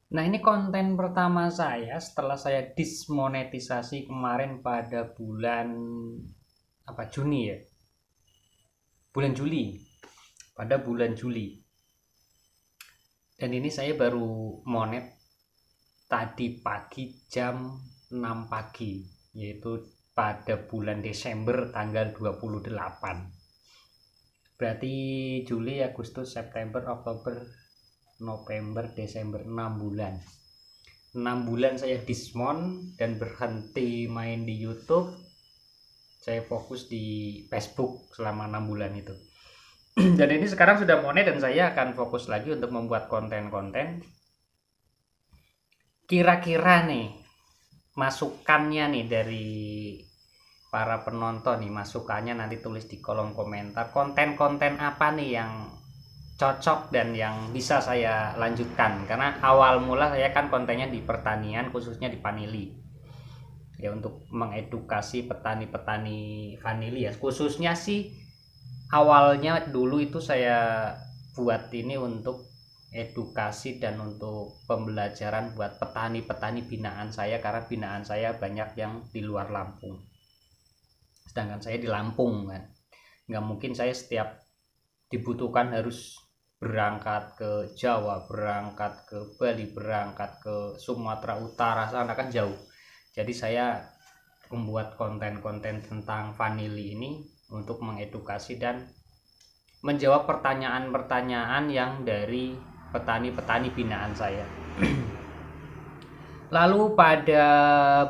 Nah, ini konten pertama saya setelah saya dismonetisasi kemarin pada bulan Juni ya. Bulan Juli. Pada bulan Juli. Dan ini saya baru monet tadi pagi jam 6 pagi, yaitu pada bulan Desember tanggal 28. Berarti Juli, Agustus, September, Oktober, November, Desember, 6 bulan. 6 bulan saya dismon dan berhenti main di YouTube. Saya fokus di Facebook selama 6 bulan itu. Dan ini sekarang sudah monet dan saya akan fokus lagi untuk membuat konten-konten. Kira-kira nih masukannya nih dari para penonton nih, masukannya nanti tulis di kolom komentar. Konten-konten apa nih yang cocok dan yang bisa saya lanjutkan, karena awal mula saya kan kontennya di pertanian, khususnya di vanili ya, untuk mengedukasi petani-petani vanili ya. Khususnya sih awalnya dulu itu saya buat ini untuk edukasi dan untuk pembelajaran buat petani-petani binaan saya, karena binaan saya banyak yang di luar Lampung, sedangkan saya di Lampung kan. Nggak mungkin saya setiap dibutuhkan harus berangkat ke Jawa, berangkat ke Bali, berangkat ke Sumatera Utara, sana kan jauh. Jadi saya membuat konten-konten tentang vanili ini untuk mengedukasi dan menjawab pertanyaan-pertanyaan yang dari petani-petani binaan saya. Lalu pada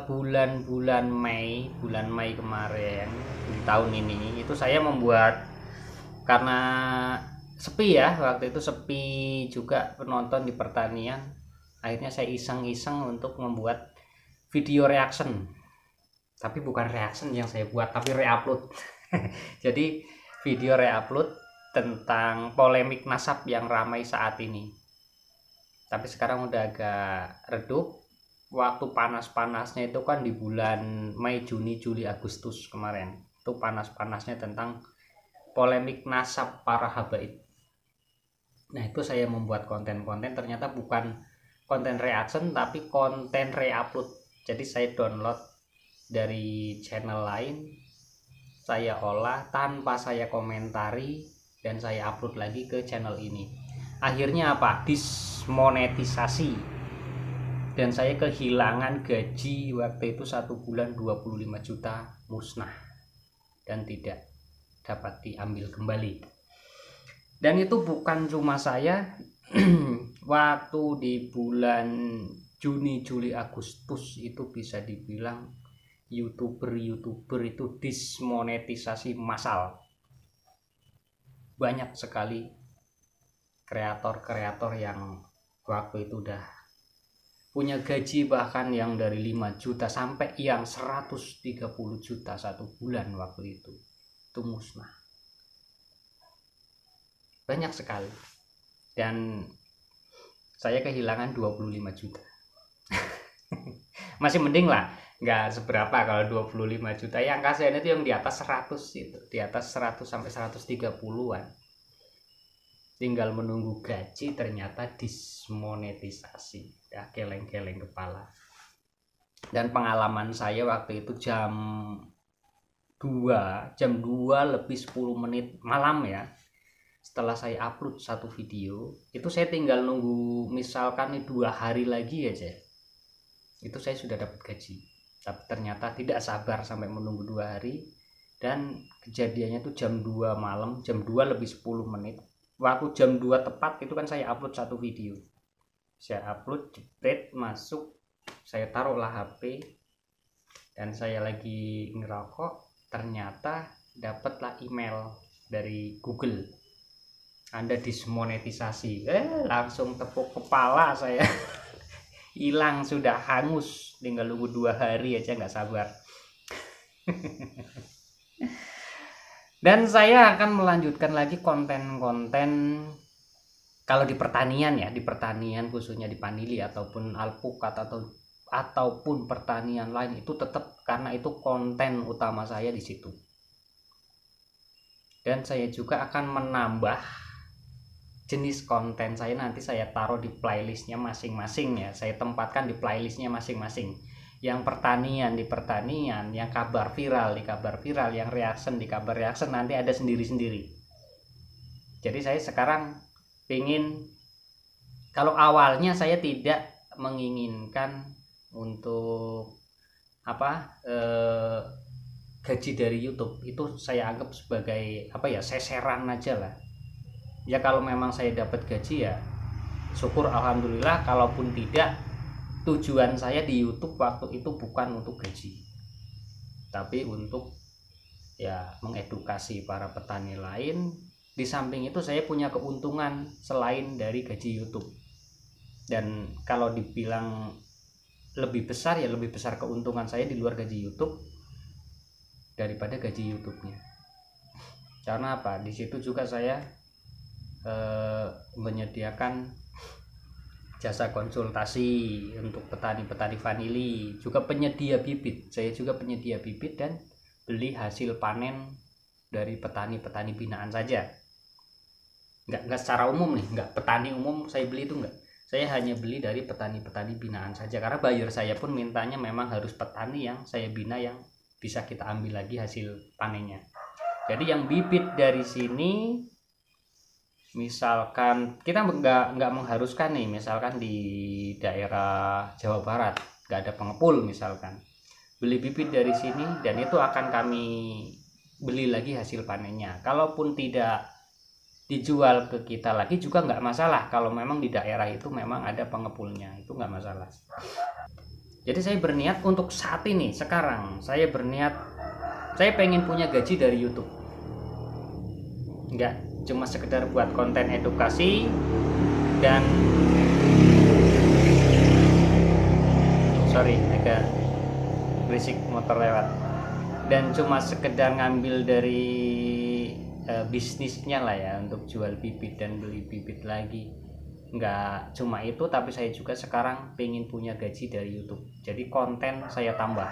bulan Mei kemarin di tahun ini itu saya membuat, karena sepi ya, waktu itu sepi juga penonton di pertanian, akhirnya saya iseng-iseng untuk membuat video reaction. Tapi bukan reaction yang saya buat, tapi reupload. Jadi video reupload tentang polemik nasab yang ramai saat ini. Tapi sekarang udah agak redup. Waktu panas-panasnya itu kan di bulan Mei, Juni, Juli, Agustus kemarin. Itu panas-panasnya tentang polemik nasab para habaib. Nah, itu saya membuat konten-konten, ternyata bukan konten reaction tapi konten reupload. Jadi saya download dari channel lain, saya olah tanpa saya komentari, dan saya upload lagi ke channel ini. Akhirnya apa? Dismonetisasi. Dan saya kehilangan gaji waktu itu 1 bulan 25 juta musnah dan tidak dapat diambil kembali. Dan itu bukan cuma saya. Waktu di bulan Juni, Juli, Agustus itu bisa dibilang YouTuber itu dismonetisasi massal. Banyak sekali kreator-kreator yang waktu itu udah punya gaji bahkan yang dari 5 juta sampai yang 130 juta 1 bulan waktu itu musnah. Banyak sekali. Dan saya kehilangan 25 juta. Masih mending lah, nggak seberapa kalau 25 juta. Yang kasihan itu yang di atas 100 itu, di atas 100 sampai 130-an. Tinggal menunggu gaji, ternyata dismonetisasi. Ya, geleng-geleng kepala. Dan pengalaman saya waktu itu jam 2 lebih 10 menit malam ya, setelah saya upload satu video itu, saya tinggal nunggu misalkan nih 2 hari lagi aja, itu saya sudah dapat gaji. Tapi ternyata tidak sabar sampai menunggu 2 hari. Dan kejadiannya tuh jam 2 malam, jam 2 lebih 10 menit. Waktu jam 2 tepat itu kan saya upload satu video. Saya upload, jepret, masuk, saya taruhlah HP, dan saya lagi ngerokok. Ternyata dapatlah email dari Google, Anda dismonetisasi. Langsung tepuk kepala saya. Hilang, sudah hangus, tinggal nunggu 2 hari aja, nggak sabar. Dan saya akan melanjutkan lagi konten-konten kalau di pertanian ya, di pertanian khususnya di vanili ataupun alpukat ataupun pertanian lain, itu tetap, karena itu konten utama saya di situ. Dan saya juga akan menambah jenis konten saya nanti saya taruh di playlistnya masing-masing ya, saya tempatkan di playlistnya masing-masing. Yang pertanian di pertanian, yang kabar viral di kabar viral, yang reaction di kabar reaction, nanti ada sendiri-sendiri. Jadi saya sekarang ingin, kalau awalnya saya tidak menginginkan untuk gaji dari YouTube, itu saya anggap sebagai seseran aja lah ya. Kalau memang saya dapat gaji ya syukur alhamdulillah, kalaupun tidak, tujuan saya di YouTube waktu itu bukan untuk gaji, tapi untuk ya mengedukasi para petani lain. Di samping itu saya punya keuntungan selain dari gaji YouTube, dan kalau dibilang lebih besar ya lebih besar keuntungan saya di luar gaji YouTube daripada gaji YouTube-nya. Karena apa? Di situ juga saya menyediakan jasa konsultasi untuk petani-petani vanili, juga penyedia bibit. Saya juga penyedia bibit dan beli hasil panen dari petani-petani binaan saja. Nggak secara umum nih, nggak petani umum saya beli itu nggak. Saya hanya beli dari petani-petani binaan saja, karena buyer saya pun mintanya memang harus petani yang saya bina, yang bisa kita ambil lagi hasil panennya. Jadi yang bibit dari sini, misalkan kita nggak mengharuskan nih, misalkan di daerah Jawa Barat nggak ada pengepul, misalkan beli bibit dari sini dan itu akan kami beli lagi hasil panennya. Kalaupun tidak dijual ke kita lagi juga nggak masalah, kalau memang di daerah itu memang ada pengepulnya, itu nggak masalah. Jadi saya berniat untuk saat ini, sekarang saya berniat, saya pengen punya gaji dari YouTube, nggak cuma sekedar buat konten edukasi dan agak berisik motor lewat, dan cuma sekedar ngambil dari bisnisnya lah ya, untuk jual bibit dan beli bibit lagi. Nggak cuma itu, tapi saya juga sekarang pengen punya gaji dari YouTube. Jadi konten saya tambah,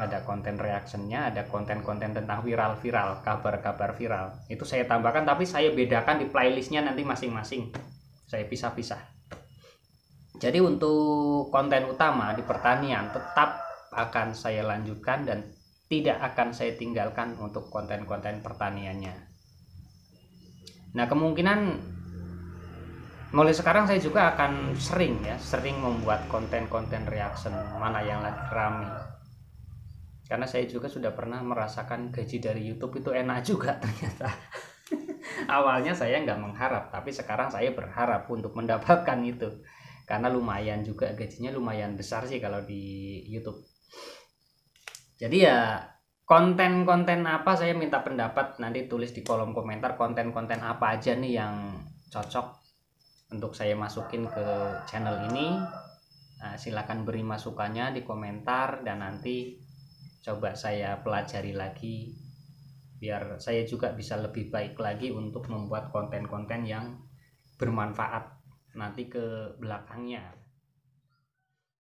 ada konten reactionnya, ada konten-konten tentang viral-viral, kabar-kabar viral, itu saya tambahkan, tapi saya bedakan di playlistnya nanti masing-masing, saya pisah-pisah. Jadi untuk konten utama di pertanian tetap akan saya lanjutkan dan tidak akan saya tinggalkan untuk konten-konten pertaniannya. Nah, kemungkinan mulai sekarang saya juga akan sering membuat konten-konten reaction mana yang lagi rame. Karena saya juga sudah pernah merasakan gaji dari YouTube itu enak juga ternyata. Awalnya saya nggak mengharap, tapi sekarang saya berharap untuk mendapatkan itu. Karena lumayan juga, gajinya lumayan besar sih kalau di YouTube. Jadi ya konten-konten apa, saya minta pendapat, nanti tulis di kolom komentar konten-konten apa aja nih yang cocok untuk saya masukin ke channel ini. Nah, silakan beri masukannya di komentar dan nanti coba saya pelajari lagi biar saya juga bisa lebih baik lagi untuk membuat konten-konten yang bermanfaat nanti ke belakangnya.